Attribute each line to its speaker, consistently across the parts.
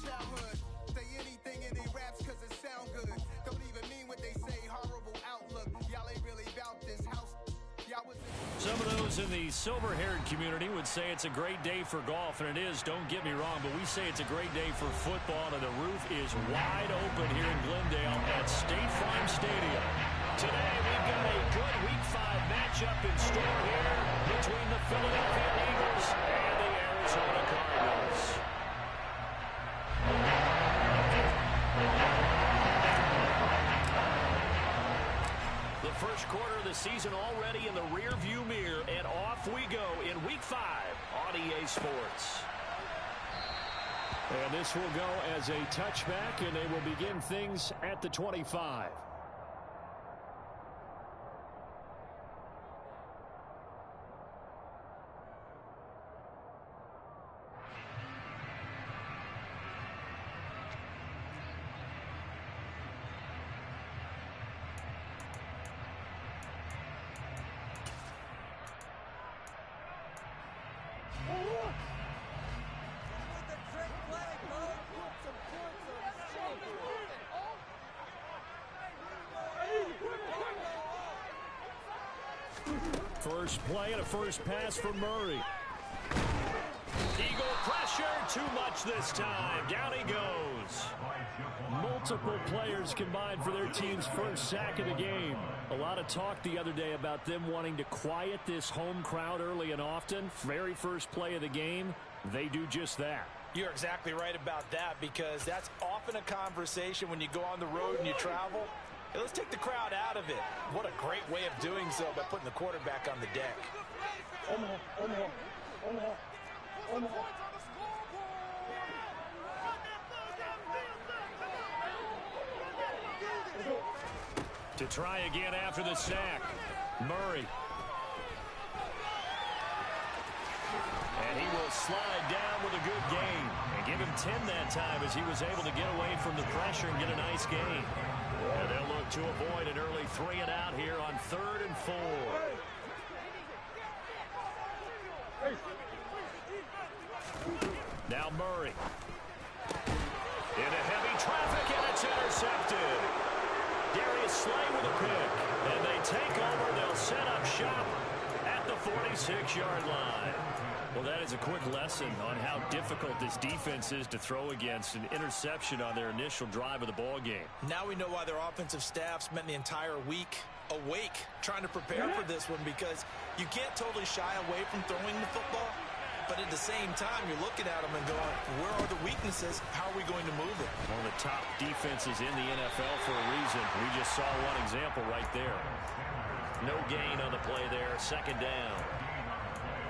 Speaker 1: childhood. Say anything in their raps cause it sound good. Don't even mean what they say, horrible outlook. Y'all ain't really about this house.
Speaker 2: Some of those in the silver-haired community would say it's a great day for golf, and it is, don't get me wrong, but we say it's a great day for football, and the roof is wide open here in Glendale at State Farm Stadium. Today, we've got a good Week 5 matchup in store here between the Philadelphia Eagles and the Arizona Cardinals. The first quarter of the season already in the rear-view mirror, and off we go in Week 5 on EA Sports. And this will go as a touchback, and they will begin things at the 25. First play and a first pass for Murray. Eagle pressure, too much this time. Down he goes. Multiple players combined for their team's first sack of the game. A lot of talk the other day about them wanting to quiet this home crowd early and often. Very first play of the game, they do just that.
Speaker 3: You're exactly right about that, because that's often a conversation when you go on the road and you travel. Hey, let's take the crowd out of it. What a great way of doing so by putting the quarterback on the deck.
Speaker 2: To try again after the sack, Murray. And he will slide down with a good gain. And give him 10 that time as he was able to get away from the pressure and get a nice gain. And they'll look to avoid an early 3-and-out here on 3rd and 4. Now Murray. Into heavy traffic, and it's intercepted. Darius Slay with a pick. And they take over. They'll set up shop at the 46-yard line. Well, that is a quick lesson on how difficult this defense is to throw against. An interception on their initial drive of the ball game.
Speaker 3: Now we know why their offensive staff spent the entire week awake trying to prepare for this one, because you can't totally shy away from throwing the football, but at the same time, you're looking at them and going, where are the weaknesses? How are we going to move it?
Speaker 2: One of the top defenses in the NFL for a reason. We just saw one example right there. No gain on the play there. 2nd down.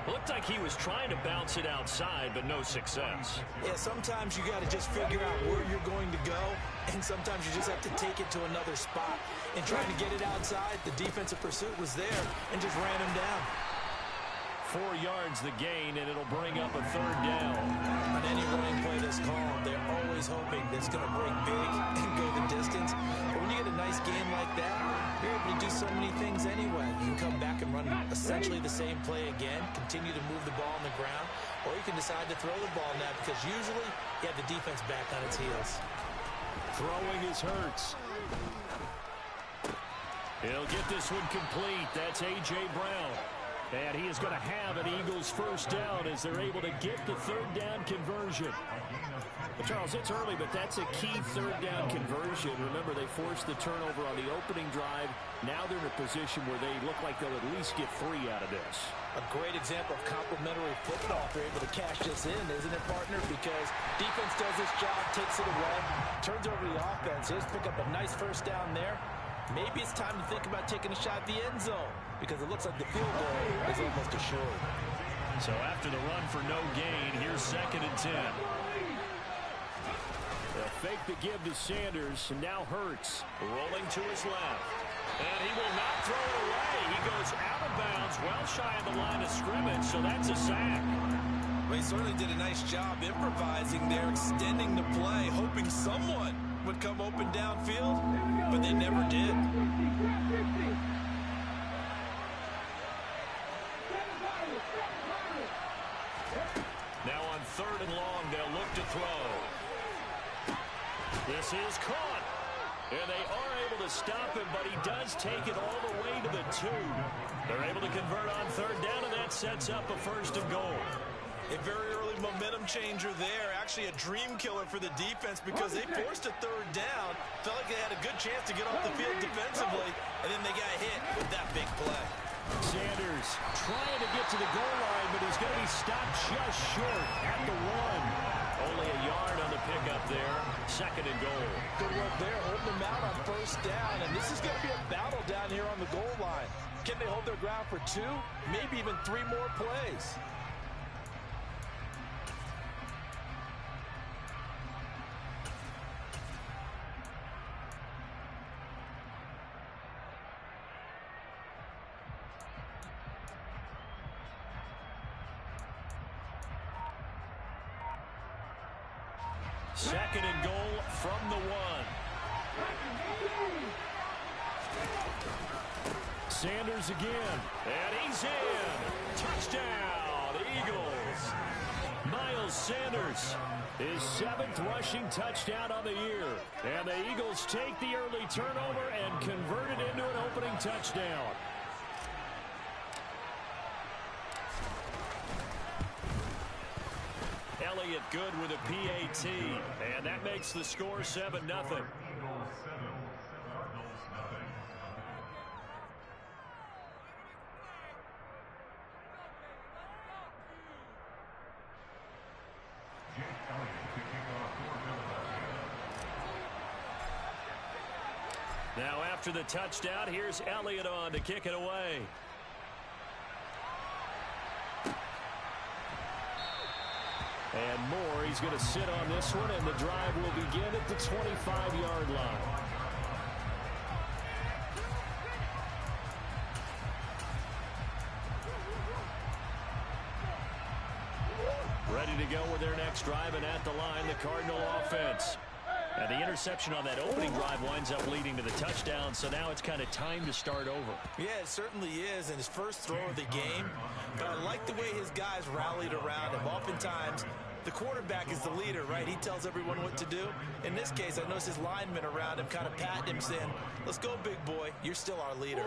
Speaker 2: Looked like he was trying to bounce it outside, but no success.
Speaker 3: Yeah, sometimes you got to just figure out where you're going to go, and sometimes you just have to take it to another spot. And trying to get it outside, the defensive pursuit was there and just ran him down.
Speaker 2: 4 yards the gain, and it'll bring up a 3rd down.
Speaker 3: On any running play this call, they're always hoping that it's going to break big and go the distance. But when you get a nice gain like that, you're able to do so many things anyway. You can come back and run essentially the same play again, continue to move the ball on the ground, or you can decide to throw the ball now, because usually you have the defense back on its heels.
Speaker 2: Throwing is Hurts. He'll get this one complete. That's A.J. Brown. And he is going to have an Eagles first down as they're able to get the 3rd down conversion. Well, Charles, it's early, but that's a key 3rd down conversion. Remember, they forced the turnover on the opening drive. Now they're in a position where they look like they'll at least get 3 out of this.
Speaker 3: A great example of complementary football if they're able to cash this in, isn't it, partner? Because defense does this job, takes it away, turns over the offense. Just pick up a nice first down there. Maybe it's time to think about taking a shot at the end zone, because it looks like the field goal is almost assured.
Speaker 2: So after the run for no gain, here's 2nd and 10. They'll fake the give to Sanders, and now Hurts rolling to his left. And he will not throw it away. He goes out of bounds, well shy of the line of scrimmage, so that's a sack.
Speaker 3: Well, he certainly did a nice job improvising there, extending the play, hoping someone would come open downfield, but they never did.
Speaker 2: Now on 3rd and long, they'll look to throw. This is caught. And they are able to stop him, but he does take it all the way to the 2. They're able to convert on third down, and that sets up a 1st and goal.
Speaker 3: A very early momentum changer there. Actually a dream killer for the defense because they forced a 3rd down. Felt like they had a good chance to get off the field defensively, and then they got hit with that big play.
Speaker 2: Sanders trying to get to the goal line, but he's going to be stopped just short at the 1. Only a yard on the pickup there. 2nd and goal.
Speaker 3: Good work there, holding them out on 1st down, and this is going to be a battle down here on the goal line. Can they hold their ground for 2, maybe even 3 more plays?
Speaker 2: Second and goal from the 1. Sanders again. And he's in. Touchdown, Eagles. Miles Sanders, his 7th rushing touchdown on the year. And the Eagles take the early turnover and convert it into an opening touchdown. Elliott good with a PAT, and that makes the score 7-0. Now after the touchdown, here's Elliott on to kick it away. And Moore, he's going to sit on this one, and the drive will begin at the 25-yard line. Ready to go with their next drive, and at the line, the Cardinal offense. And the interception on that opening drive winds up leading to the touchdown, so now it's kind of time to start over.
Speaker 3: Yeah, it certainly is, and his first throw of the game. But I like the way his guys rallied around him. Oftentimes, the quarterback is the leader, right? He tells everyone what to do. In this case, I noticed his linemen around him kind of patting him, saying, let's go, big boy. You're still our leader.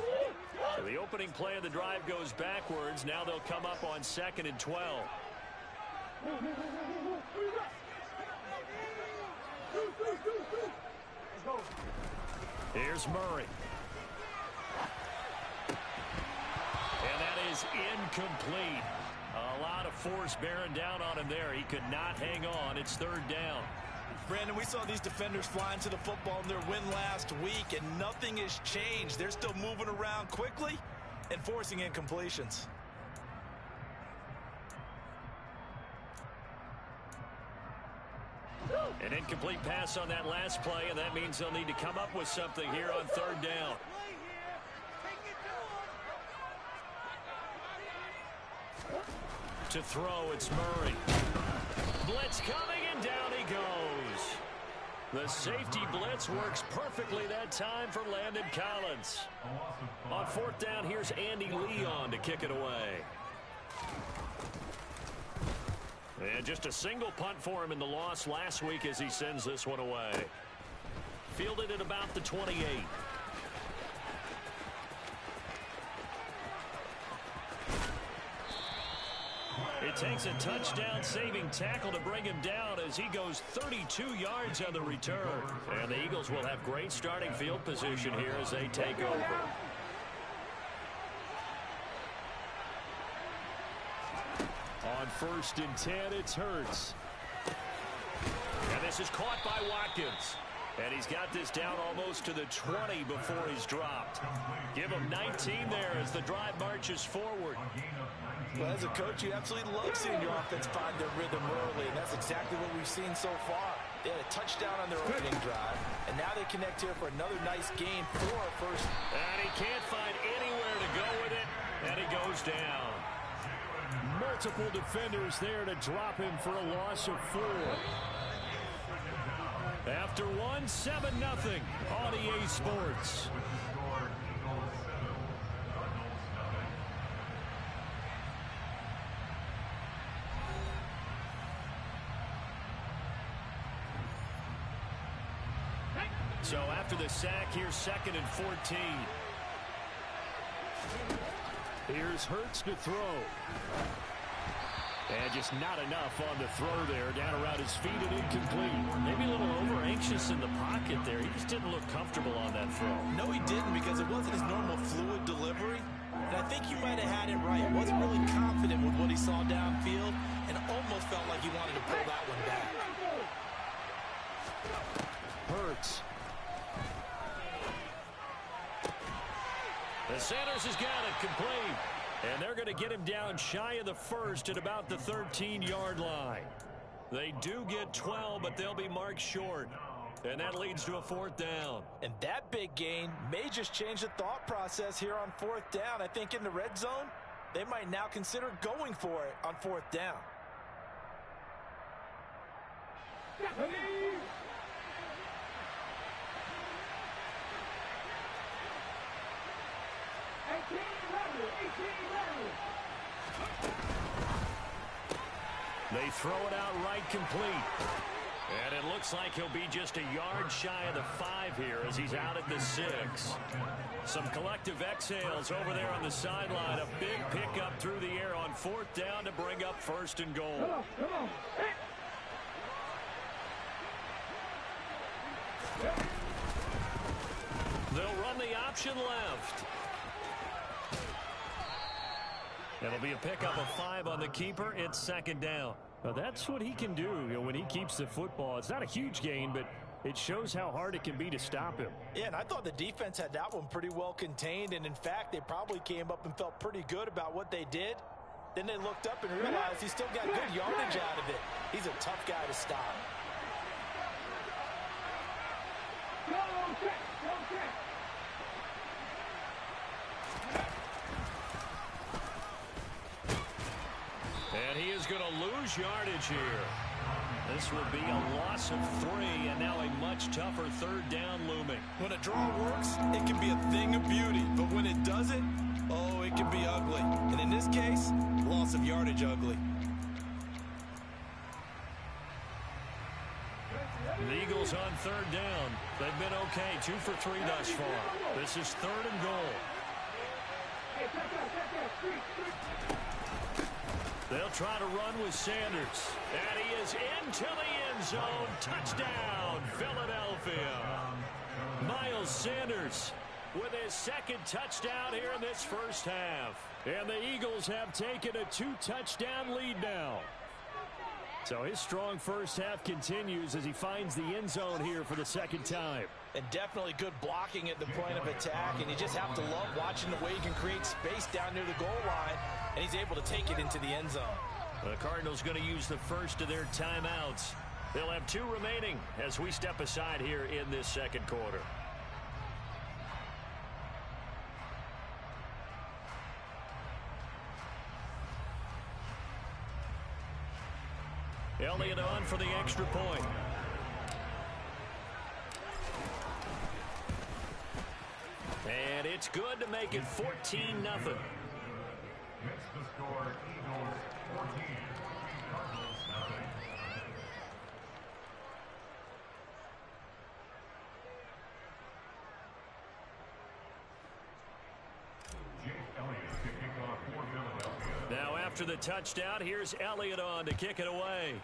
Speaker 2: So the opening play of the drive goes backwards. Now they'll come up on 2nd and 12. Here's Murray. And that is incomplete. A lot of force bearing down on him there. He could not hang on. It's 3rd down.
Speaker 3: Brandon, we saw these defenders flying to the football in their win last week, and nothing has changed. They're still moving around quickly and forcing incompletions.
Speaker 2: An incomplete pass on that last play, and that means they'll need to come up with something here on 3rd down. To throw, it's Murray. Blitz coming, and down he goes. The safety blitz works perfectly that time for Landon Collins. On 4th down, here's Andy Leon to kick it away. And just a single punt for him in the loss last week as he sends this one away. Fielded at about the 28. It takes a touchdown-saving tackle to bring him down as he goes 32 yards on the return. And the Eagles will have great starting field position here as they take over. On 1st and 10, it's Hurts. And this is caught by Watkins. And he's got this down almost to the 20 before he's dropped. Give him 19 there as the drive marches forward.
Speaker 3: Well, as a coach, you absolutely love seeing your offense find their rhythm early, and that's exactly what we've seen so far. They had a touchdown on their opening drive, and now they connect here for another nice game for a first.
Speaker 2: And he can't find anywhere to go with it, and he goes down. Multiple defenders there to drop him for a loss of 4. After one, 7-0 on EA Sports. So after the sack, here's 2nd and 14. Here's Hurts to throw. And just not enough on the throw there. Down around his feet and incomplete. Maybe a little over-anxious in the pocket there. He just didn't look comfortable on that throw.
Speaker 3: No, he didn't, because it wasn't his normal fluid delivery. And I think you might have had it right. Wasn't really confident with what he saw downfield and almost felt like he wanted to pull that one back.
Speaker 2: Hurts. The Sanders has got it complete. And they're going to get him down shy of the first at about the 13-yard line. They do get 12, but they'll be marked short. And that leads to a 4th down.
Speaker 3: And that big gain may just change the thought process here on 4th down. I think in the red zone, they might now consider going for it on 4th down.
Speaker 2: They throw it out right complete. And it looks like he'll be just a yard shy of the 5 here as he's out at the 6. Some collective exhales over there on the sideline. A big pickup through the air on 4th down to bring up 1st and goal.
Speaker 1: Come on.
Speaker 2: They'll run the option left. It'll be a pickup of 5 on the keeper. It's 2nd down. Now that's what he can do, when he keeps the football. It's not a huge gain, but it shows how hard it can be to stop him.
Speaker 3: Yeah, and I thought the defense had that one pretty well contained, and in fact, they probably came up and felt pretty good about what they did. Then they looked up and realized he still got good yardage out of it. He's a tough guy to stop.
Speaker 2: And he is going to lose yardage here. This will be a loss of 3, and now a much tougher 3rd down looming.
Speaker 3: When a draw works, it can be a thing of beauty. But when it doesn't, oh, it can be ugly. And in this case, loss of yardage ugly.
Speaker 2: The Eagles on 3rd down. They've been okay, 2 for 3 thus far. This is 3rd and goal. They'll try to run with Sanders. And he is into the end zone. Touchdown, Philadelphia. Miles Sanders with his 2nd touchdown here in this first half. And the Eagles have taken a 2-touchdown lead now. So his strong first half continues as he finds the end zone here for the 2nd time.
Speaker 3: And definitely good blocking at the point of attack, and you just have to love watching the way he can create space down near the goal line, and he's able to take it into the end zone.
Speaker 2: The Cardinals going to use the first of their timeouts. They'll have 2 remaining as we step aside here in this 2nd quarter. Elliott on for the extra point. And it's good to make it 14-0.
Speaker 4: Next to score, Eagles 14, Cardinals nothing. Jake Elliott to kick off for Philadelphia.
Speaker 2: Now after the touchdown, here's Elliott on to kick it away.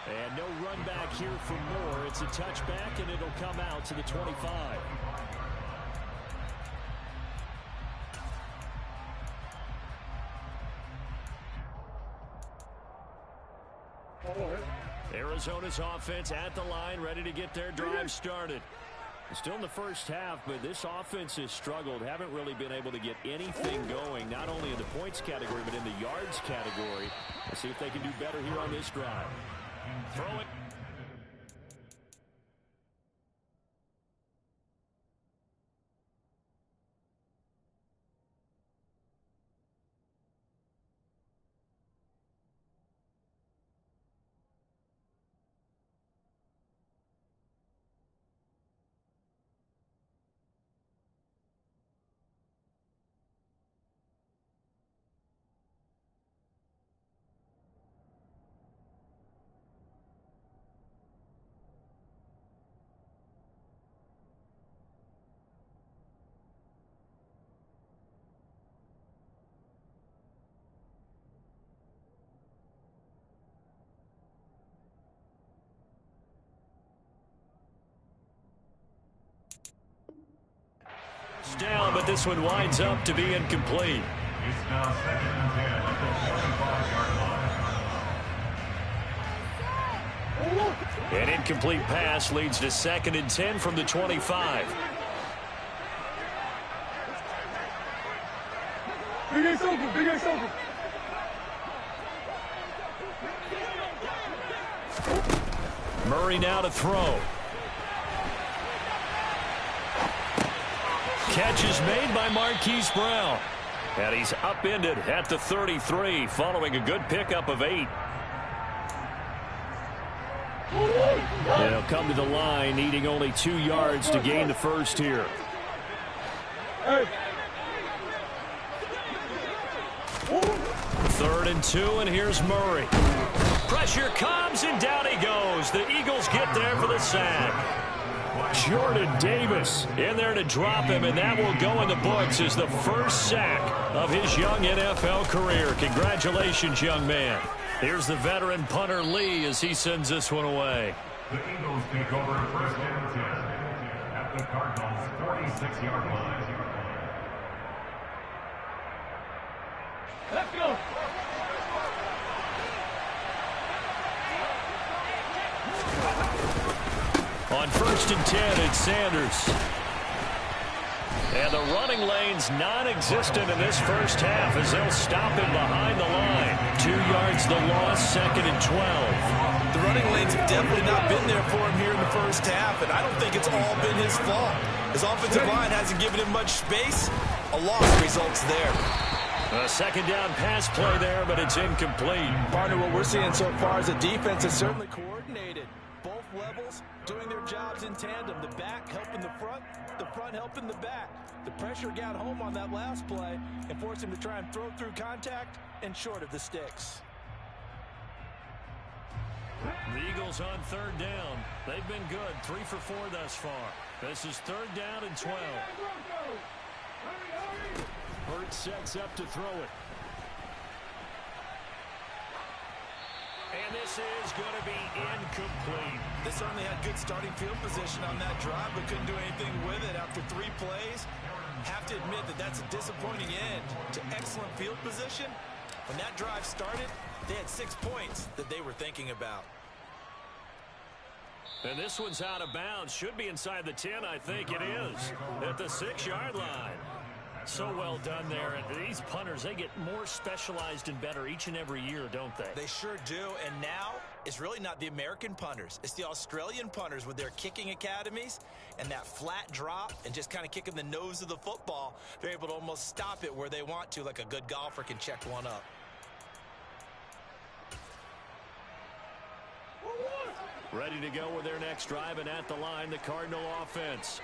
Speaker 2: And no run back here for more. It's a touchback, and it'll come out to the 25. Arizona's offense at the line, ready to get their drive started. Still in the first half, but this offense has struggled. Haven't really been able to get anything going, not only in the points category, but in the yards category. Let's see if they can do better here on this drive. Throw it. but this one winds up to be incomplete.
Speaker 4: It's now 2nd and 10 at the 25-yard line.
Speaker 2: An incomplete pass leads to 2nd and 10 from the 25.
Speaker 5: Big Ace open, Big Ace open.
Speaker 2: Murray now to throw. Catch is made by Marquise Brown. And he's upended at the 33 following a good pickup of 8. They'll come to the line needing only 2 yards to gain the first here.
Speaker 5: Hey.
Speaker 2: 3rd and 2, and here's Murray. Pressure comes, and down he goes. The Eagles get there for the sack. Jordan Davis in there to drop him, and that will go in the books as the first sack of his young NFL career. Congratulations, young man. Here's the veteran punter Lee as he sends this one away.
Speaker 4: The Eagles take over 1st and 10 at the Cardinals' 46-yard line.
Speaker 5: Let's go.
Speaker 2: On 1st and 10, it's Sanders. And the running lane's non-existent in this first half as they'll stop him behind the line. 2 yards the loss, 2nd and 12.
Speaker 3: The running lanes have definitely not been there for him here in the first half, and I don't think it's all been his fault. His offensive line hasn't given him much space. A loss results there.
Speaker 2: A 2nd down pass play there, but it's incomplete.
Speaker 3: Partner, what we're seeing so far is the defense is certainly coordinated. Both levels doing their jobs in tandem. The back helping the front helping the back. The pressure got home on that last play and forced him to try and throw through contact and short of the sticks.
Speaker 2: The Eagles on 3rd down. They've been good, 3 for 4 thus far. This is 3rd down and 12. Hurts sets up to throw it. And this is going to be incomplete.
Speaker 3: They certainly had good starting field position on that drive, but couldn't do anything with it after 3 plays. Have to admit that that's a disappointing end to excellent field position. When that drive started, they had 6 points that they were thinking about.
Speaker 2: And this one's out of bounds. Should be inside the 10, I think it is. At the 6-yard line. So well done there. And these punters, they get more specialized and better each and every year, don't they?
Speaker 3: They sure do. And now it's really not the American punters. It's the Australian punters with their kicking academies and that flat drop and just kind of kicking the nose of the football. They're able to almost stop it where they want to, like a good golfer can check one up.
Speaker 2: Ready to go with their next drive, and at the line, the Cardinal offense.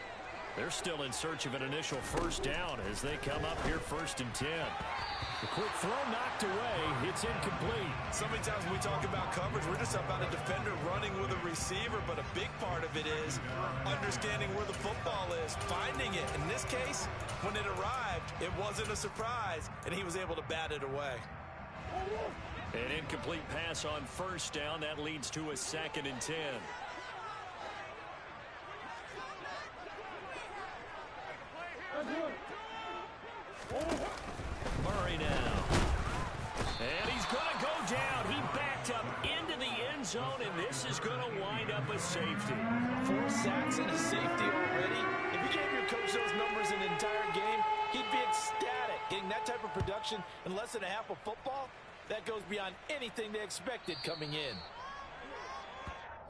Speaker 2: They're still in search of an initial 1st down as they come up here 1st and 10. The quick throw knocked away. It's incomplete.
Speaker 3: So many times when we talk about coverage, we're just about a defender running with a receiver, but a big part of it is understanding where the football is, finding it. In this case, when it arrived, it wasn't a surprise, and he was able to bat it away.
Speaker 2: An incomplete pass on 1st down. That leads to a 2nd and 10. Murray now. And he's going to go down. He backed up into the end zone, and this is going to wind up a safety.
Speaker 3: 4 sacks and a safety already. If you gave your coach those numbers in an entire game, he'd be ecstatic. Getting that type of production in less than a half of football, that goes beyond anything they expected coming in.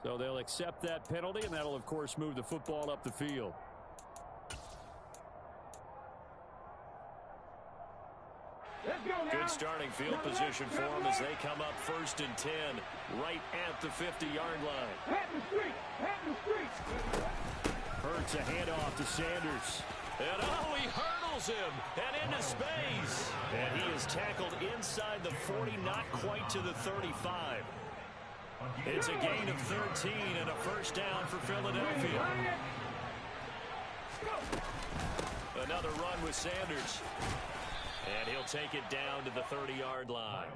Speaker 2: So they'll accept that penalty, and that'll, of course, move the football up the field. Good starting field position for them as they come up 1st and 10 right at the 50-yard line. Hurts a handoff to Sanders. And oh, he hurdles him and into space. And he is tackled inside the 40, not quite to the 35. It's a gain of 13 and a 1st down for Philadelphia. Another run with Sanders. And he'll take it down to the 30-yard line.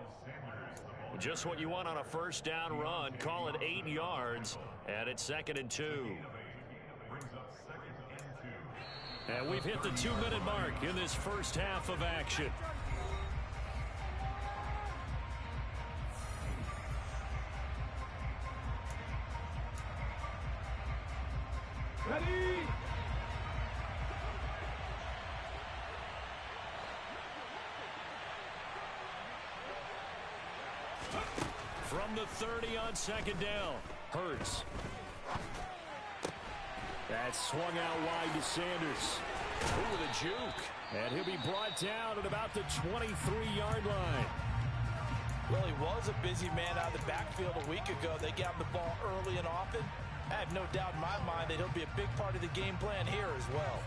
Speaker 2: Just what you want on a 1st down run. Call it 8 yards, and it's 2nd and 2. And we've hit the 2-minute mark in this first half of action.
Speaker 5: Ready?
Speaker 2: From the 30 on second down, Hurts. That's swung out wide to Sanders. Ooh, the juke. And he'll be brought down at about the 23-yard line.
Speaker 3: Well, he was a busy man out of the backfield a week ago. They got him the ball early and often. I have no doubt in my mind that he'll be a big part of the game plan here as well.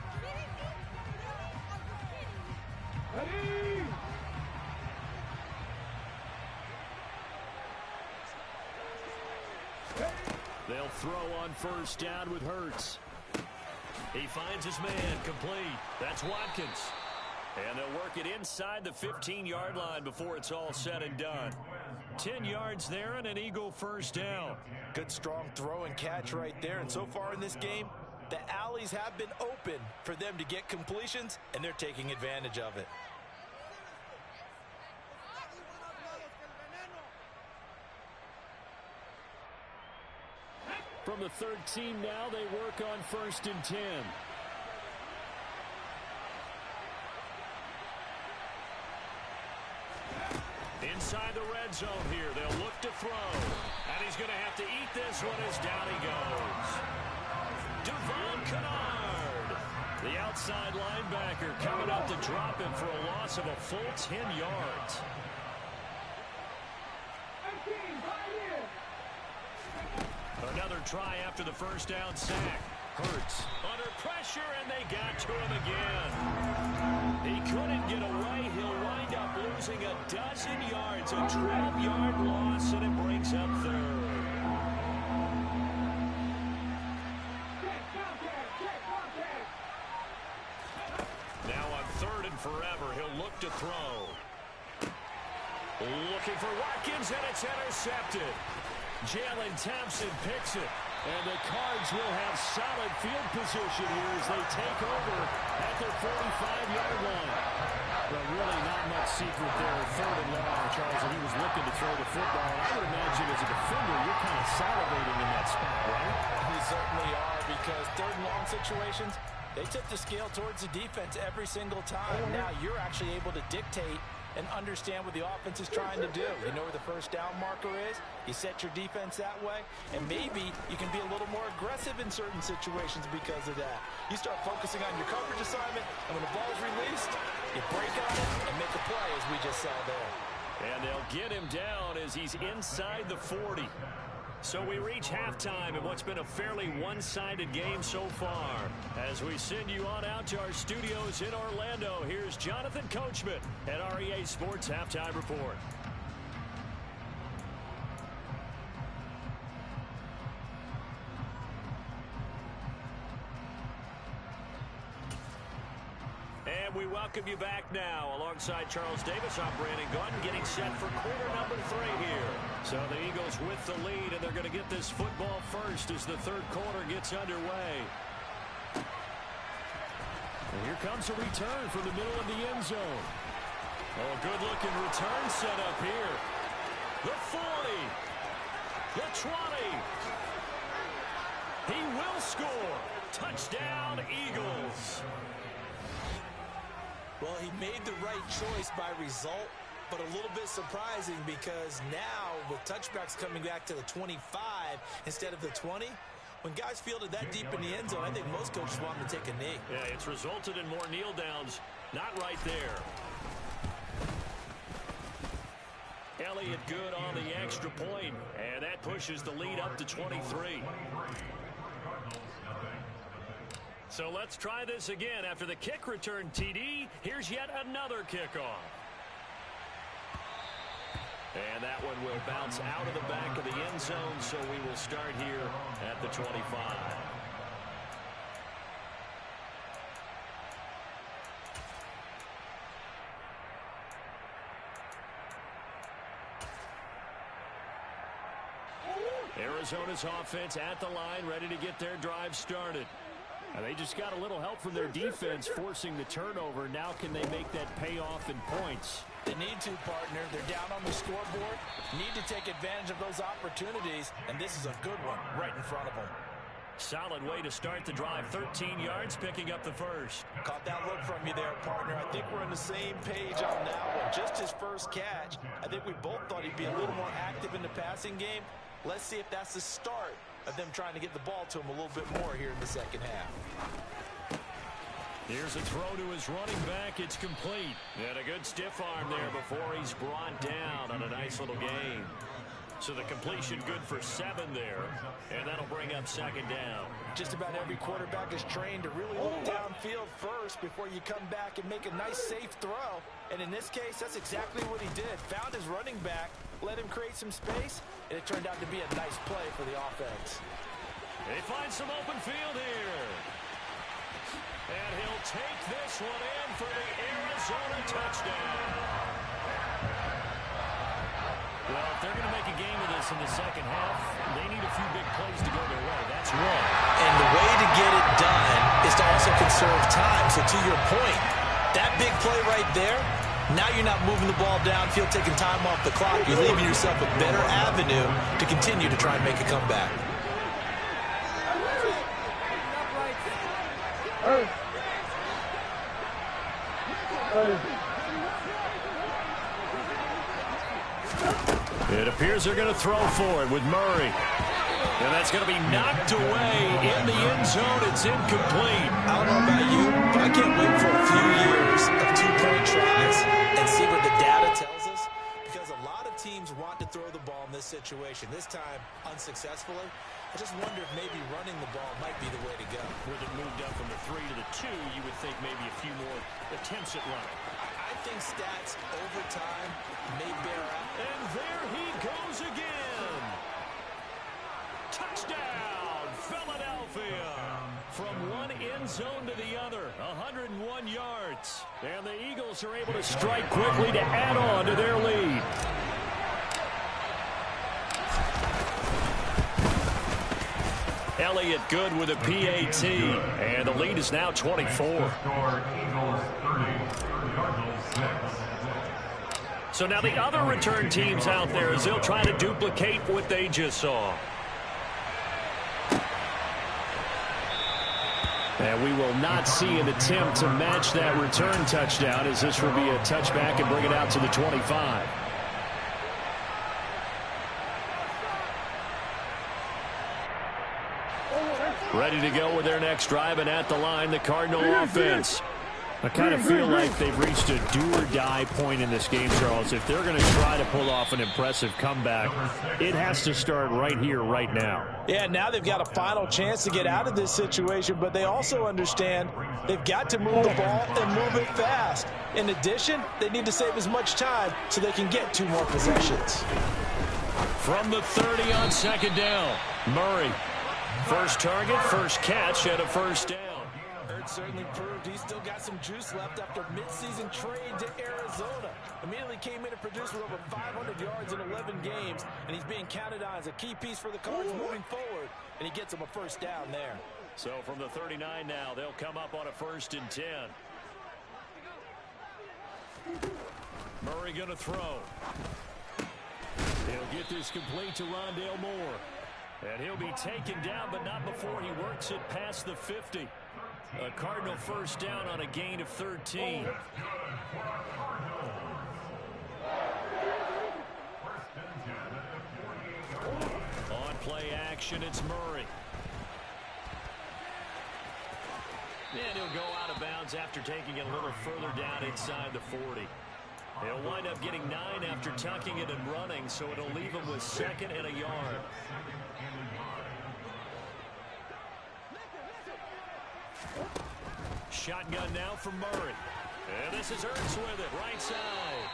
Speaker 5: Ready?
Speaker 2: They'll throw on first down with Hurts. He finds his man complete. That's Watkins. And they'll work it inside the 15-yard line before it's all said and done. 10 yards there and an Eagle first down.
Speaker 3: Good strong throw and catch right there. And so far in this game, the alleys have been open for them to get completions, and they're taking advantage of it.
Speaker 2: From the 13 now, they work on first and 10. Inside the red zone here, they'll look to throw. And he's going to have to eat this one as down he goes. Devon Kennard, the outside linebacker, coming up to drop him for a loss of a full 10 yards. Another try after the first down sack. Hurts under pressure, and they got to him again. He couldn't get away. He'll wind up losing a dozen yards, a 12-yard loss, and it brings up third. Now on third and forever, he'll look to throw. Looking for Watkins, and it's intercepted. Jalen Thompson picks it, and the Cards will have solid field position here as they take over at their 45-yard line. But really not much secret there. Third and long, Charles, and he was looking to throw the football. I would imagine as a defender, you're kind of salivating in that spot, right?
Speaker 3: You certainly are, because third and long situations, they tip the scale towards the defense every single time. Now you're actually able to dictate and understand what the offense is trying to do. You know where the first down marker is. You set your defense that way, and maybe you can be a little more aggressive in certain situations because of that. You start focusing on your coverage assignment, and when the ball is released, you break on it and make a play, as we just saw there.
Speaker 2: And they'll get him down as he's inside the 40. So we reach halftime in what's been a fairly one-sided game so far. As we send you on out to our studios in Orlando, here's Jonathan Coachman at REA Sports Halftime Report. And we welcome you back now. Alongside Charles Davis, I'm Brandon Gordon, getting set for quarter number 3 here. So the Eagles with the lead, and they're going to get this football first as the third quarter gets underway. And here comes a return from the middle of the end zone. Oh, good-looking return set up here. The 40. The 20. He will score. Touchdown, Eagles.
Speaker 3: Well, he made the right choice by result, but a little bit surprising because now with touchbacks coming back to the 25 instead of the 20, when guys fielded that deep in the end zone, I think most coaches want them to take a knee.
Speaker 2: Yeah, it's resulted in more kneel downs. Not right there. Elliott good on the extra point, and that pushes the lead up to 23. So let's try this again. After the kick return TD, here's yet another kickoff. And that one will bounce out of the back of the end zone, so we will start here at the 25. Arizona's offense at the line, ready to get their drive started. And they just got a little help from their defense forcing the turnover. Now can they make that pay off in points?
Speaker 3: They need to, partner. They're down on the scoreboard. Need to take advantage of those opportunities, and this is a good one right in front of them.
Speaker 2: Solid way to start the drive. 13 yards, picking up the first.
Speaker 3: Caught that look from you there, partner. I think we're on the same page on that one. Just his first catch. I think we both thought he'd be a little more active in the passing game. Let's see if that's the start of them trying to get the ball to him a little bit more here in the second half.
Speaker 2: Here's a throw to his running back. It's complete. And a good stiff arm there before he's brought down on a nice little gain. So the completion good for 7 there, and that'll bring up second down.
Speaker 3: Just about every quarterback is trained to really look downfield first before you come back and make a nice, safe throw. And in this case, that's exactly what he did. Found his running back, let him create some space, and it turned out to be a nice play for the offense.
Speaker 2: They find some open field here. And he'll take this one in for the Arizona touchdown. Well, if they're going to make a game of this in the second half, they need a few big plays to go their way. That's one.
Speaker 3: And the way to get it done is to also conserve time. So to your point, that big play right there, now you're not moving the ball downfield, taking time off the clock. You're leaving yourself a better avenue to continue to try and make a comeback.
Speaker 2: It appears they're going to throw for it with Murray. And that's going to be knocked away in the end zone. It's incomplete.
Speaker 3: I don't know about you, but I can't wait for a few years of two-point tries and see what the data tells us. Because a lot of teams want to throw the ball in this situation. This time, unsuccessfully. I just wonder if maybe running the ball might be the way to go.
Speaker 2: With it moved up from the 3 to the 2, you would think maybe a few more attempts at running.
Speaker 3: I think stats over time may bear out.
Speaker 2: And there he goes again. Touchdown, Philadelphia. From one end zone to the other, 101 yards. And the Eagles are able to strike quickly to add on to their lead. Elliott good with a PAT, and the lead is now 24. So now the other return teams out there as they'll try to duplicate what they just saw. And we will not see an attempt to match that return touchdown, as this will be a touchback and bring it out to the 25. Ready to go with their next drive, and at the line, the Cardinal offense. I kind of feel like they've reached a do-or-die point in this game, Charles. If they're going to try to pull off an impressive comeback, it has to start right here, right now.
Speaker 3: Yeah, now they've got a final chance to get out of this situation, but they also understand they've got to move the ball and move it fast. In addition, they need to save as much time so they can get 2 more possessions.
Speaker 2: From the 30 on second down, Murray. First target, first catch, and a first down.
Speaker 3: Hurts certainly proved he's still got some juice left after midseason trade to Arizona. Immediately came in and produced with over 500 yards in 11 games, and he's being counted on as a key piece for the Cards moving forward, and he gets him a first down there.
Speaker 2: So from the 39 now, they'll come up on a 1st and 10. Murray going to throw. He'll get this complete to Rondale Moore. And he'll be taken down, but not before he works it past the 50. A Cardinal first down on a gain of 13. On play action, it's Murray. And he'll go out of bounds after taking it a little further down inside the 40. He'll wind up getting 9 after tucking it and running, so it'll leave him with 2nd and a yard. Shotgun now from Murray. And this is Ertz with it, right side.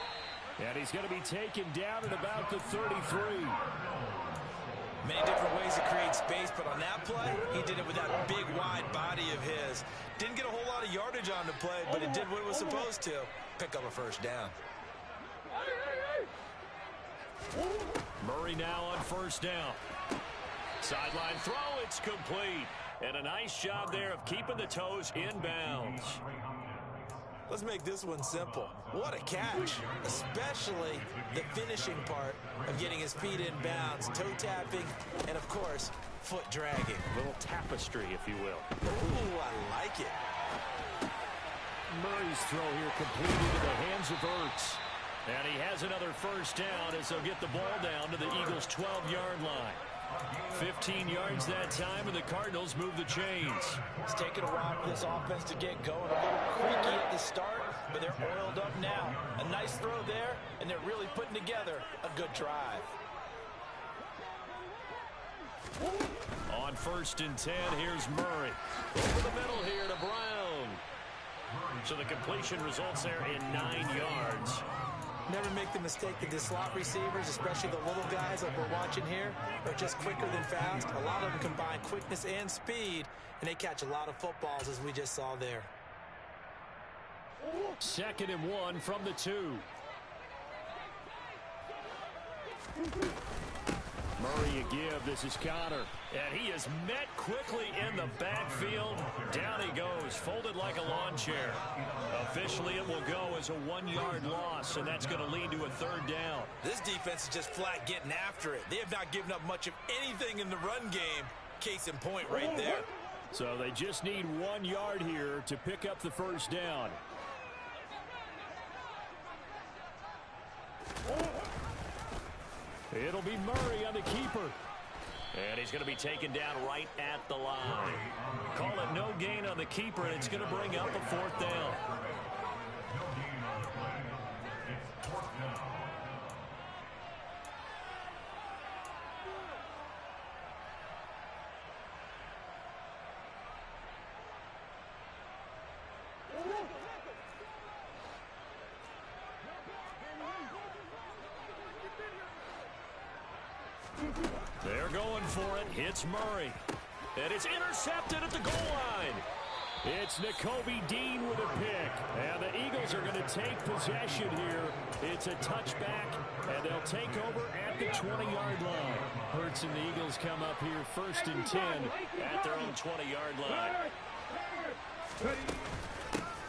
Speaker 2: And he's going to be taken down at about the 33.
Speaker 3: Many different ways to create space, but on that play, he did it with that big, wide body of his. Didn't get a whole lot of yardage on the play, but it did what it was supposed to. Pick up a first down.
Speaker 2: Murray now on first down. Sideline throw, it's complete. And a nice job there of keeping the toes in bounds.
Speaker 3: Let's make this one simple. What a catch, especially the finishing part of getting his feet in bounds, toe tapping, and of course, foot dragging.
Speaker 2: A little tapestry, if you will.
Speaker 3: Ooh, I like it.
Speaker 2: Murray's throw here completed into the hands of Ertz. And he has another first down as they'll get the ball down to the Eagles' 12-yard line. 15 yards that time, and the Cardinals move the chains.
Speaker 3: It's taken a while for this offense to get going. A little creaky at the start, but they're oiled up now. A nice throw there, and they're really putting together a good drive.
Speaker 2: On 1st and 10, here's Murray. Over the middle here to Brown. So the completion results there in 9 yards.
Speaker 3: Never make the mistake that the slot receivers, especially the little guys like we're watching here, are just quicker than fast. A lot of them combine quickness and speed, and they catch a lot of footballs, as we just saw there.
Speaker 2: 2nd and 1 from the 2. Murray a give. This is Connor. And he is met quickly in the backfield. Down he goes, folded like a lawn chair. Officially, it will go as a 1-yard loss, and that's going to lead to a 3rd down.
Speaker 3: This defense is just flat getting after it. They have not given up much of anything in the run game. Case in point right there.
Speaker 2: So they just need 1 yard here to pick up the first down. It'll be Murray on the keeper. And he's going to be taken down right at the line. Call it no gain on the keeper, and it's going to bring up a 4th down. They're going for it. Hits Murray. And it's intercepted at the goal line. It's Nakobe Dean with a pick. And the Eagles are going to take possession here. It's a touchback, and they'll take over at the 20-yard line. Hurts and the Eagles come up here 1st and 10 at their own 20-yard line.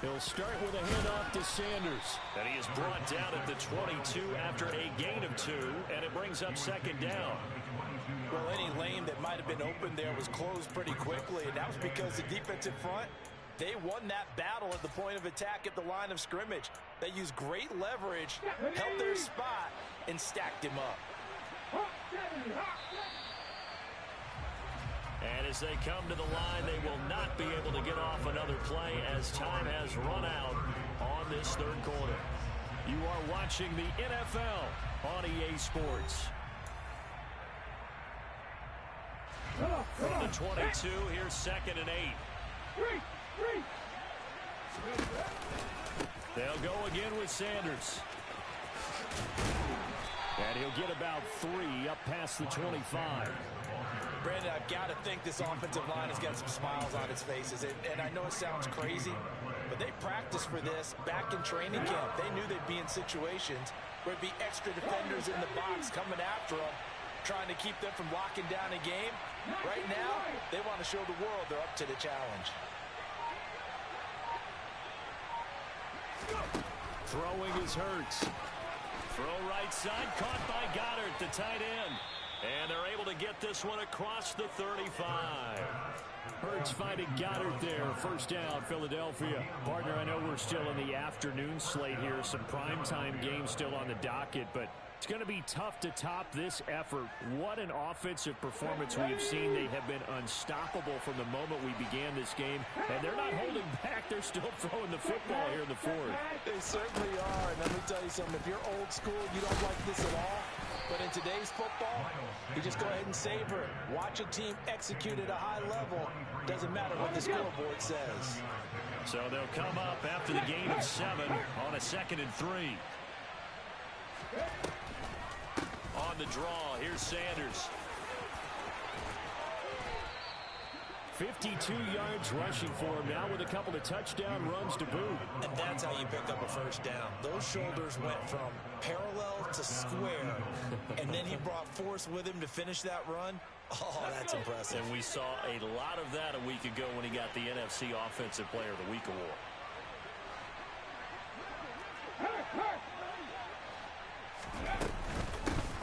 Speaker 2: He'll start with a handoff to Sanders. And he is brought down at the 22 after a gain of 2, and it brings up 2nd down.
Speaker 3: Well, any lane that might have been open there was closed pretty quickly, and that was because the defensive front, they won that battle at the point of attack at the line of scrimmage. They used great leverage, held their spot, and stacked him up.
Speaker 2: And as they come to the line, they will not be able to get off another play as time has run out on this 3rd quarter. You are watching the NFL on EA Sports. From the 22, here's 2nd and 8. They'll go again with Sanders. And he'll get about 3 up past the 25.
Speaker 3: Brandon, I've got to think this offensive line has got some smiles on its faces. And I know it sounds crazy, but they practiced for this back in training camp. They knew they'd be in situations where it'd be extra defenders in the box coming after them, trying to keep them from locking down a game. Right now, they want to show the world they're up to the challenge.
Speaker 2: Throwing is Hurts. Throw right side, caught by Goddard, the tight end. And they're able to get this one across the 35. Hurts finding Goddard there. 1st down, Philadelphia. Partner, I know we're still in the afternoon slate here. Some primetime games still on the docket, but it's going to be tough to top this effort. What an offensive performance we have seen. They have been unstoppable from the moment we began this game, and they're not holding back. They're still throwing the football here in the 4th.
Speaker 3: They certainly are, and let me tell you something. If you're old school, you don't like this at all. But in today's football, you just go ahead and savor it. Watch a team execute at a high level. Doesn't matter what the scoreboard says.
Speaker 2: So they'll come up after the gain of 7 on a 2nd and 3. On the draw, here's Sanders. 52 yards rushing for him now with a couple of touchdown runs to boot.
Speaker 3: And that's how you pick up a first down. Those shoulders went from parallel to square, and then he brought force with him to finish that run. Oh, that's impressive.
Speaker 2: And we saw a lot of that a week ago when he got the NFC Offensive Player of the Week award.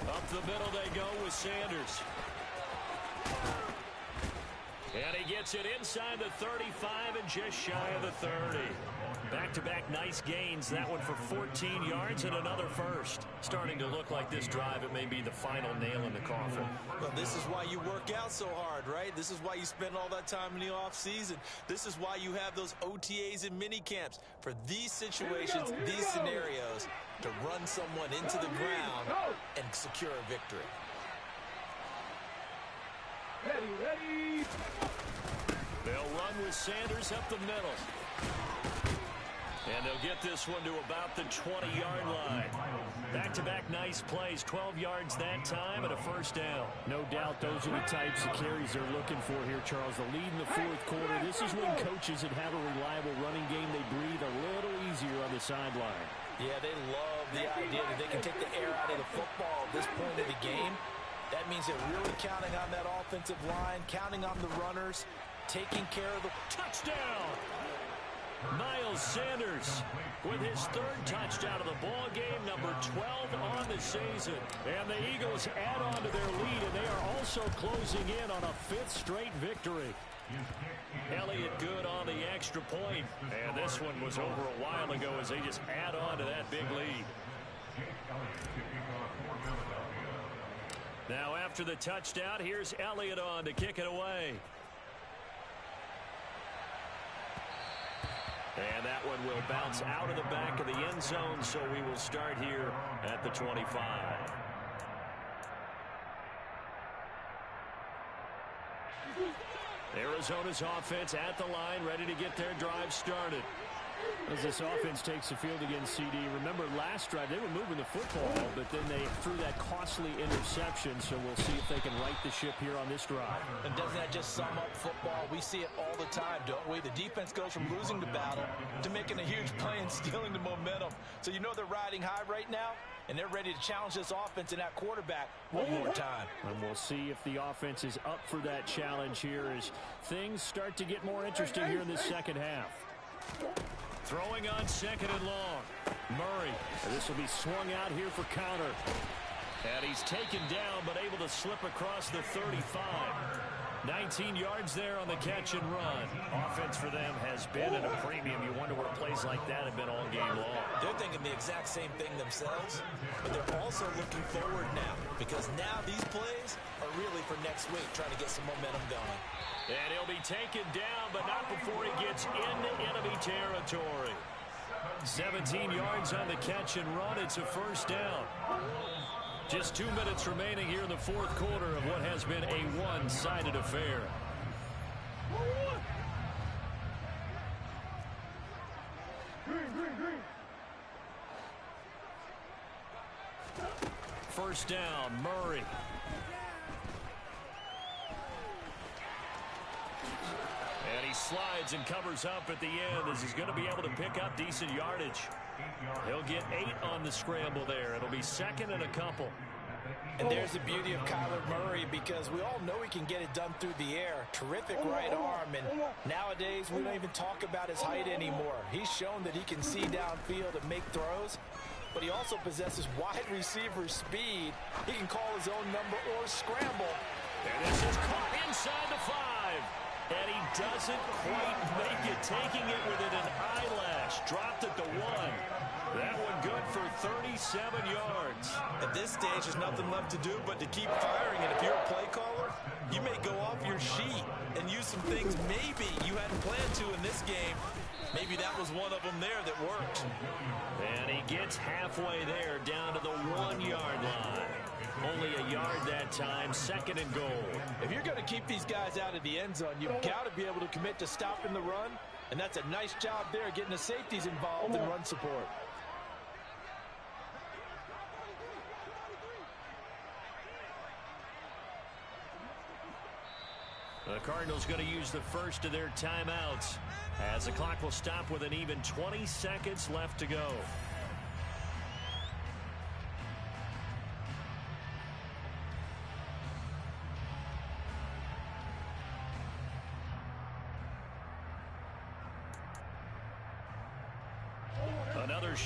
Speaker 2: Up the middle they go with Sanders. And he gets it inside the 35 and just shy of the 30. Back-to-back nice gains. That one for 14 yards and another first. Starting to look like this drive, it may be the final nail in the coffin.
Speaker 3: Well, this is why you work out so hard, right? This is why you spend all that time in the offseason. This is why you have those OTAs and mini camps. For these situations, these scenarios, to run someone into the ground and secure a victory.
Speaker 5: Ready.
Speaker 2: They'll run with Sanders up the middle. And they'll get this one to about the 20-yard line. Back-to-back nice plays, 12 yards that time and a first down.
Speaker 6: No doubt those are the types of carries they're looking for here, Charles. The lead in the fourth quarter. This is when coaches that have a reliable running game, they breathe a little easier on the sideline.
Speaker 3: Yeah, they love the idea that they can take the air out of the football at this point of the game. That means they're really counting on that offensive line, counting on the runners, taking care of the
Speaker 2: touchdown. Miles Sanders with his third touchdown of the ball game, number 12 on the season. And the Eagles add on to their lead, and they are also closing in on a fifth straight victory. Elliott good on the extra point. And this one was over a while ago as they just add on to that big lead. Now after the touchdown, here's Elliott on to kick it away. And that one will bounce out of the back of the end zone, so we will start here at the 25. Arizona's offense at the line, ready to get their drive started.
Speaker 6: As this offense takes the field against CD, remember last drive they were moving the football, but then they threw that costly interception, so we'll see if they can right the ship here on this drive.
Speaker 3: And doesn't that just sum up football? We see it all the time, don't we? The defense goes from losing the battle to making a huge play and stealing the momentum. So you know they're riding high right now, and they're ready to challenge this offense and that quarterback one more time.
Speaker 6: And we'll see if the offense is up for that challenge here as things start to get more interesting here in the second half.
Speaker 2: Throwing on second and long. Murray.
Speaker 6: And this will be swung out here for counter.
Speaker 2: And he's taken down but able to slip across the 35. 19 yards there on the catch and run. Offense for them has been at a premium. You wonder where plays like that have been all game long.
Speaker 3: They're thinking the exact same thing themselves, but they're also looking forward now because now these plays are really for next week, trying to get some momentum going.
Speaker 2: And he'll be taken down, but not before he gets into enemy territory. 17 yards on the catch and run. It's a first down. Just 2 minutes remaining here in the fourth quarter of what has been a one-sided affair. First down, Murray. And he slides and covers up at the end as he's going to be able to pick up decent yardage. He'll get 8 on the scramble there. It'll be second and a couple.
Speaker 3: And there's the beauty of Kyler Murray because we all know he can get it done through the air. Terrific right arm. And nowadays, we don't even talk about his height anymore. He's shown that he can see downfield and make throws. But he also possesses wide receiver speed. He can call his own number or scramble.
Speaker 2: And this is caught inside the 5. And he doesn't quite make it, taking it within an eyelash. Dropped at the 1. That one good for 37 yards.
Speaker 3: At this stage, there's nothing left to do but to keep firing. And if you're a play caller, you may go off your sheet and use some things maybe you hadn't planned to in this game. Maybe that was one of them there that worked.
Speaker 2: And he gets halfway there, down to the 1-yard line. Only a yard that time, second and goal.
Speaker 3: If you're going to keep these guys out of the end zone, you've got to be able to commit to stopping the run. And that's a nice job there, getting the safeties involved in run support.
Speaker 2: The Cardinals going to use the first of their timeouts as the clock will stop with an even 20 seconds left to go.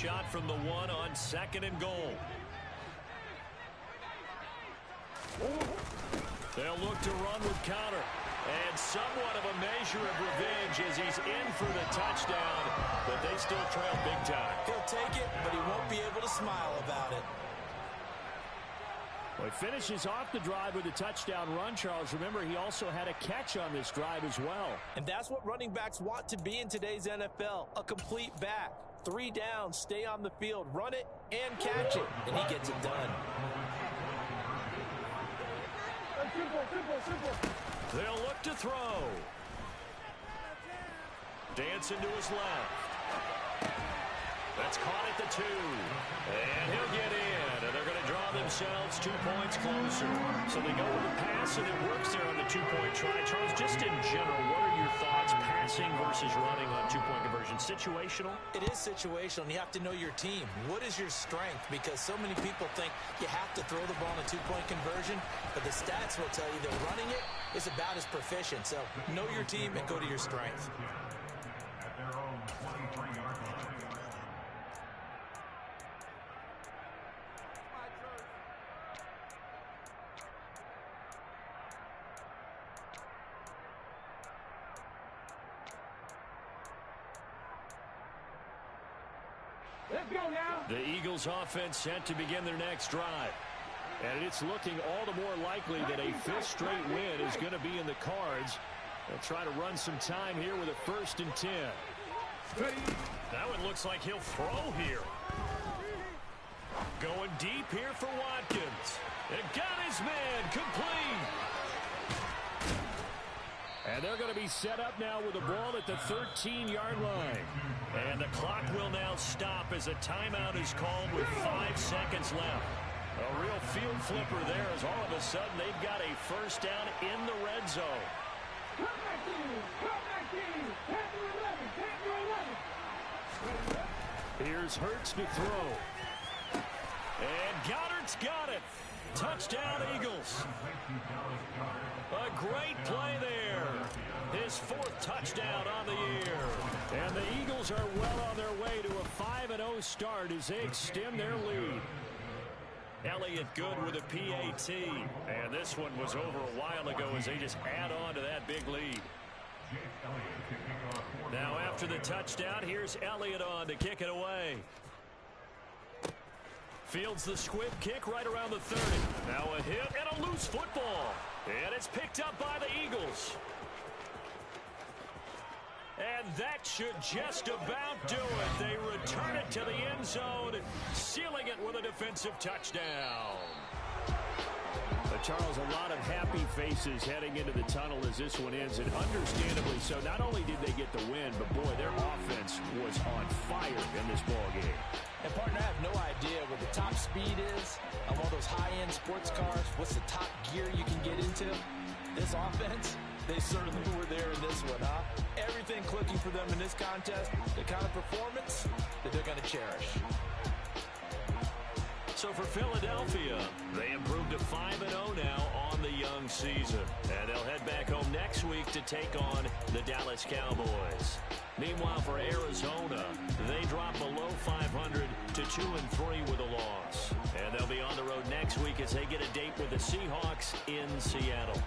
Speaker 2: shot from the 1 on 2nd and goal. They'll look to run with Connor. And somewhat of a measure of revenge as he's in for the touchdown, but they still trail big time.
Speaker 3: He'll take it, but he won't be able to smile about it.
Speaker 6: Well, he finishes off the drive with a touchdown run, Charles. Remember, he also had a catch on this drive as well.
Speaker 3: And that's what running backs want to be in today's NFL, a complete back. 3 downs, stay on the field, run it, and catch it, and he gets it done.
Speaker 2: They'll look to throw. Dancing to his left. That's caught at the 2. And he'll get in. And they're going to draw themselves 2 points closer. So they go with the pass, and it works there on the 2-point try. Charles, just in general, what are your thoughts passing versus running on 2-point conversion? Situational?
Speaker 3: It is situational, and you have to know your team. What is your strength? Because so many people think you have to throw the ball in a 2-point conversion, but the stats will tell you that running it is about as proficient. So know your team and go to your strength.
Speaker 4: At their own 23-yard line.
Speaker 5: Let's go now.
Speaker 2: The Eagles offense set to begin their next drive.
Speaker 6: And it's looking all the more likely that a 5th straight win is going to be in the cards. They'll try to run some time here with a 1st and 10.
Speaker 2: That one looks like he'll throw here. Going deep here for Watkins. And got his man complete.
Speaker 6: And they're going to be set up now with the ball at the 13-yard line.
Speaker 2: And the clock will now stop as a timeout is called with 5 seconds left. A real field flipper there as all of a sudden they've got a 1st down in the red zone.
Speaker 5: Come back team. Come back team. 10 to 11. 10 to 11.
Speaker 6: Here's Hurts to throw.
Speaker 2: And Goddard's got it. Touchdown, Eagles. A great play there. His 4th touchdown on the year.
Speaker 6: And the Eagles are well on their way to a 5-0 start as they extend their lead.
Speaker 2: Elliott good with a PAT. And this one was over a while ago as they just add on to that big lead. Now after the touchdown, here's Elliott on to kick it away. Fields the squib kick right around the 30. Now a hit and a loose football. And it's picked up by the Eagles. And that should just about do it. They return it to the end zone, sealing it with a defensive touchdown.
Speaker 6: But Charles, a lot of happy faces heading into the tunnel as this one ends, and understandably so. Not only did they get the win, but boy, their offense was on fire in this ball game.
Speaker 3: And partner, I have no idea what the top speed is on one of those high-end sports cars. What's the top gear you can get into? This offense, they certainly were there in this one, huh? Everything clicking for them in this contest, the kind of performance that they're going to cherish.
Speaker 2: So for Philadelphia, they improved to 5-0 now on the young season. And they'll head back home next week to take on the Dallas Cowboys. Meanwhile, for Arizona, they drop below 500 to 2-3 with a loss. And they'll be on the road next week as they get a date with the Seahawks in Seattle.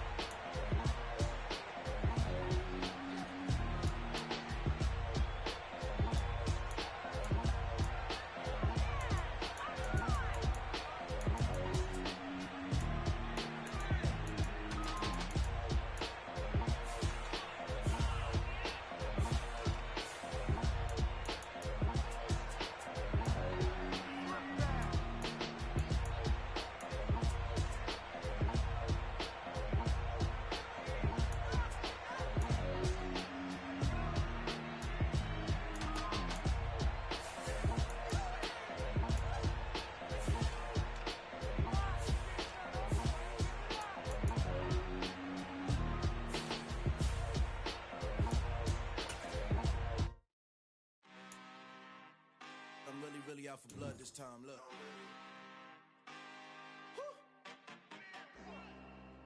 Speaker 7: Really out for blood this time, look.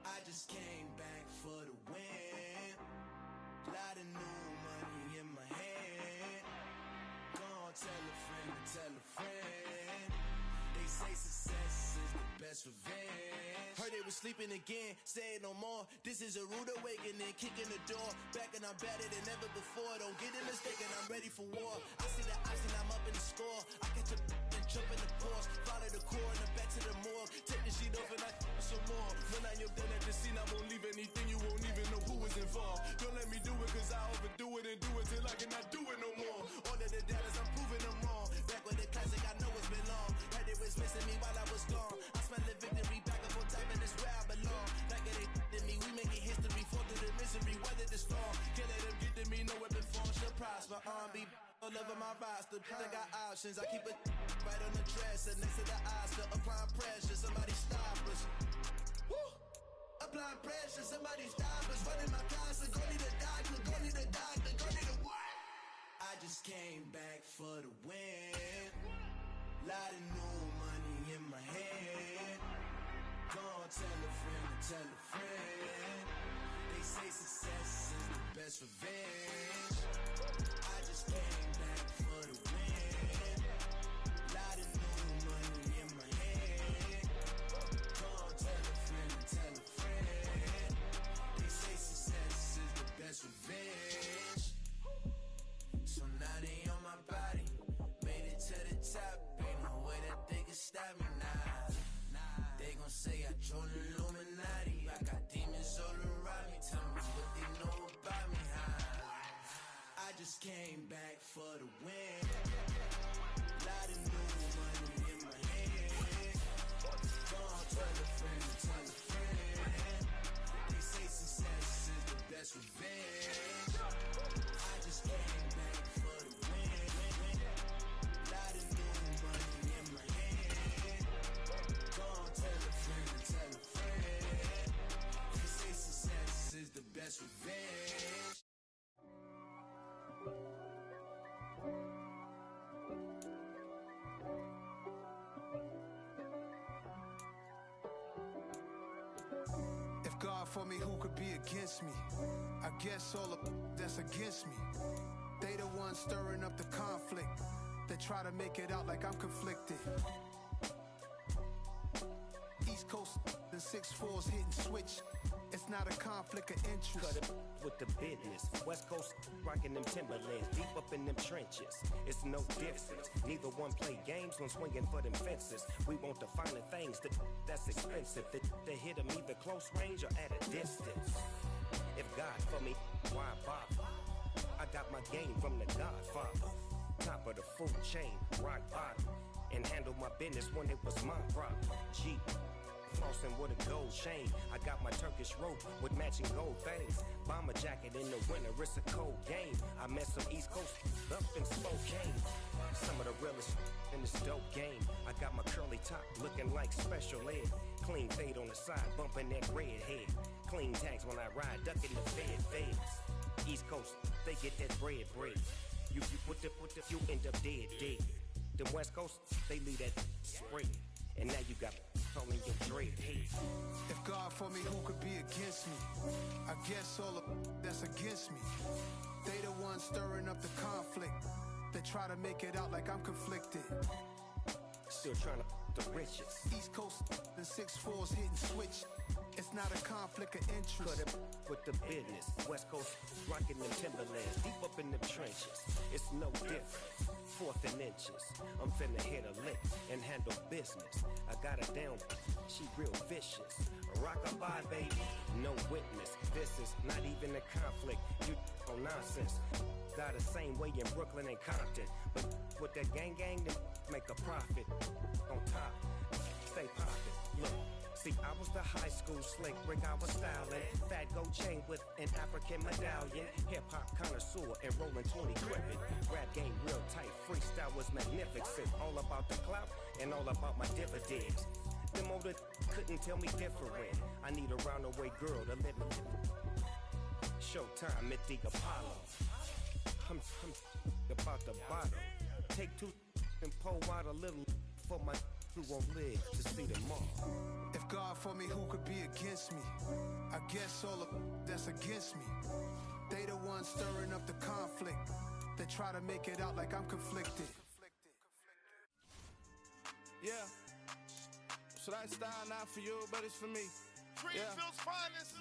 Speaker 7: I just came back for the win. Lot of new money in my hand. Gonna tell a friend to tell a friend. They say success is the best revenge. Heard they was sleeping again, say it no more. This is a rude awakening, kicking the door. Back and I'm better than ever before. Don't get it mistaken, I'm ready for war. I see the oxen, I'm up in the score. I catch a and jump in the course. Follow the core and then back to the morgue. Take the sheet off and I some more. When I am done at the scene, I won't leave anything. You won't even know who is involved. Don't let me do it cause I overdo it and do it till I cannot do it no more. All of the doubters, I'm proving them wrong. Back with the classic, I know it's been long. Heard it was missing me while I was gone. I smell the victory back up on top and it's where I belong. Like it ain't to me, we making history. Fall through the misery, weather the storm. Can't let them get to me, no weapon form shall prosper. Be all over my roster, I got options. I keep it right on the dresser, next to the Oscar. Applying pressure, somebody stop us. Woo! Applying pressure, somebody stop us. Running my closet, go need a doctor, go need a doctor, go need a what? I just came back for the win. Lot of new money in my hand. Gonna tell a friend to tell a friend. They say success is the best revenge. I just came back for the win. Lot of new money in my hand. Gonna tell a friend to tell a friend. They say success is the best revenge. So now they on my body. Made it to the top. Ain't no way that they can stop me now. They gon' say I joined the Illuminati. I got demons all around me. Tell me what they know about me, huh? I just came back for the win. Lot of new money in my hand. Gonna tell a friend to tell a friend. They say success is the best revenge. I just came back for the win. Lot of new money in my hand. Gonna tell a friend to tell a friend. They say success is the best revenge.
Speaker 1: If God for me, who could be against me? I guess all of that's against me. They the ones stirring up the conflict. They try to make it out like I'm conflicted. East Coast and 6'4's hitting switch. It's not a conflict of interest.
Speaker 8: Cut it with the business. West Coast rocking them Timberlands, deep up in them trenches. It's no difference. Neither one play games when swinging for them fences. We want the finer things that's expensive. They hit them either close range or at a distance. If God for me, why bother? I got my game from the Godfather. Top of the food chain, rock bottom. And handle my business when it was my problem. G. Flossing with a gold chain. I got my Turkish rope with matching gold things. Bomber jacket in the winter, it's a cold game. I met some East Coast up in Spokane. Some of the realest in this dope game. I got my curly top looking like special ed. Clean fade on the side, bumping that red head. Clean tags when I ride, ducking the feds. East Coast, they get that bread. You put the you end up dead. The West Coast, they leave that spread. And now you got calling your dread head.
Speaker 1: If God for me, who could be against me? I guess all of that's against me. They the ones stirring up the conflict. They try to make it out like I'm conflicted.
Speaker 8: Still trying to the riches.
Speaker 1: East Coast and 6'4's hitting switch. It's not a conflict of interest.
Speaker 8: Cut it with the business. West Coast rocking them Timberlands, deep up in them trenches. It's no difference. Fourth and inches. I'm finna hit a lick and handle business. I got her down. She real vicious. Rock-a-bye, baby. No witness. This is not even a conflict. You on nonsense. Got the same way in Brooklyn and Compton. But with that gang, then make a profit. On top, stay poppin'. Look, see, I was the high school slick Rick, I was styling. Fat gold chain with an African medallion. Hip-hop connoisseur and rolling 20 crippin'. Rap game real tight, freestyle was magnificent. All about the clout and all about my dividends. Them older couldn't tell me different. I need a roundaway girl to let me. Showtime at the Apollo. I'm about the bottom. Take two and pull out a little for my who won't live to see tomorrow.
Speaker 1: If God for me, who could be against me? I guess all of that's against me. They the ones stirring up the conflict. They try to make it out like I'm conflicted.
Speaker 9: Yeah. So that style not for you, but it's for me.
Speaker 10: Greenfield's finest.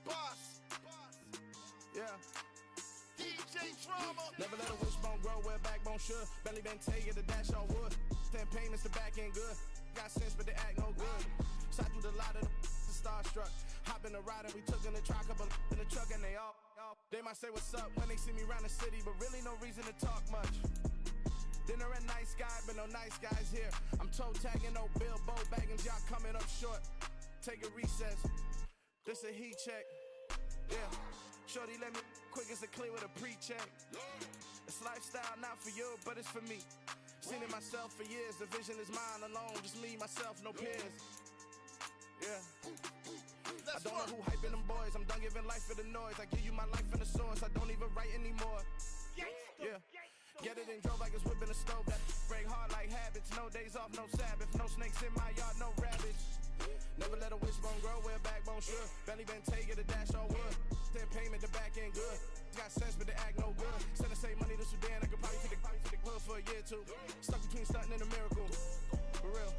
Speaker 10: Boss.
Speaker 9: Yeah.
Speaker 10: DJ Drama.
Speaker 9: Never let a wishbone grow where backbone should. Belly been taking the dash on wood. 10 payments to back end good. Got sense, but they act no good. Shot through the lot of the starstruck. Hop in the ride and we took in the truck, couple in the truck, and they all. They might say what's up when they see me around the city, but really no reason to talk much. Dinner a nice guy, but no nice guys here. I'm toe tagging, no Bilbo bagging, y'all coming up short. Take a recess. This a heat check. Yeah. Shorty let me quick as a clear with a pre-check. It's lifestyle not for you, but it's for me. Seen it myself for years. The vision is mine alone. Just me, myself, no peers. Yeah. I don't know who hyping them boys. I'm done giving life for the noise. I give you my life in the source. I don't even write anymore. Yeah. Get it and drove like it's whipping a stove. That break hard like habits. No days off, no Sabbath. No snakes in my yard, no rabbits. Never let a wishbone grow where backbone should. Belly been taking the dash on wood. 10 payment, the back end good. Got sense, but they act no good. Send the same money to Sudan. I could probably take the hood for a year or two. Stuck between stunting and a miracle. For real.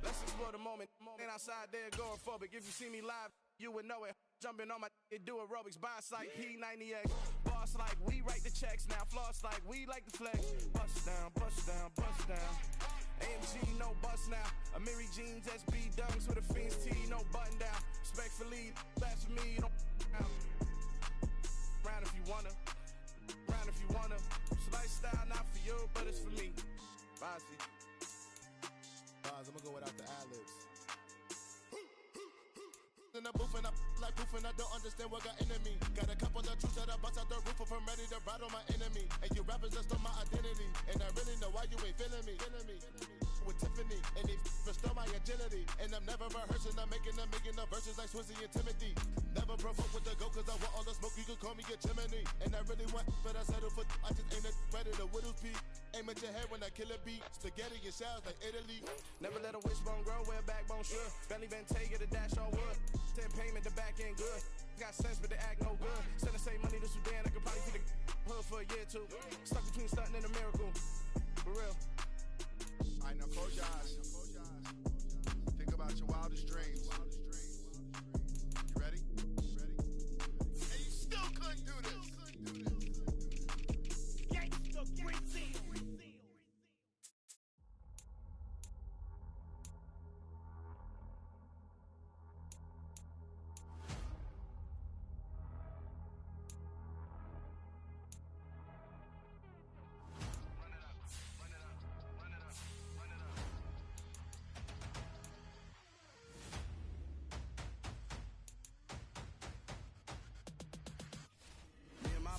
Speaker 9: Let's explore the moment. Ain't outside there agoraphobic. If you see me live, you would know it. Jumping on my do aerobics, boss like P90X. Boss like we write the checks now. Floss like we like the flex. Bust down, bust down, bust down. AMG, no bust now. Amiri jeans, SB dunks with a Fiends tee, no button down. Respectfully, that's for me, don't down. Round if you wanna, round if you wanna. It's lifestyle not for you, but it's for me. Bossy.
Speaker 10: Bars, I'ma go without the ad-libs. In the booth and I like proof and I don't understand what got into me. Got a couple of troops that I bust out the roof if I'm ready to ride on my enemy. And you rappers just stole my identity, and I really know why you ain't feeling me. With Tiffany, and they restore my agility. And I'm never rehearsing, I'm making a million of verses like Swizzy and Timothy. Never provoke with the go, cause I want all the smoke, you can call me a chimney. And I really want, but I settle for, I just ain't ready to Whittles peak. Aim at your head when I kill a beat. Spaghetti and shells like Italy.
Speaker 9: Never let a wishbone grow where backbone should. Belly been taking the dash on wood. 10 payment, the back end good. Got sense, but they act no good. Send the same money to Sudan. I could probably take the hood for a year or two. Stuck between stunting and a miracle. For real.
Speaker 10: Alright, now close your eyes. Think about your wildest dreams. You ready? And you still couldn't do this.
Speaker 8: Gangsta Brazil.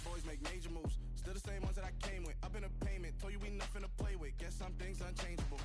Speaker 9: Boys make major moves, still the same ones that I came with. Up in a payment, told you we nothing to play with. Guess some things unchangeable.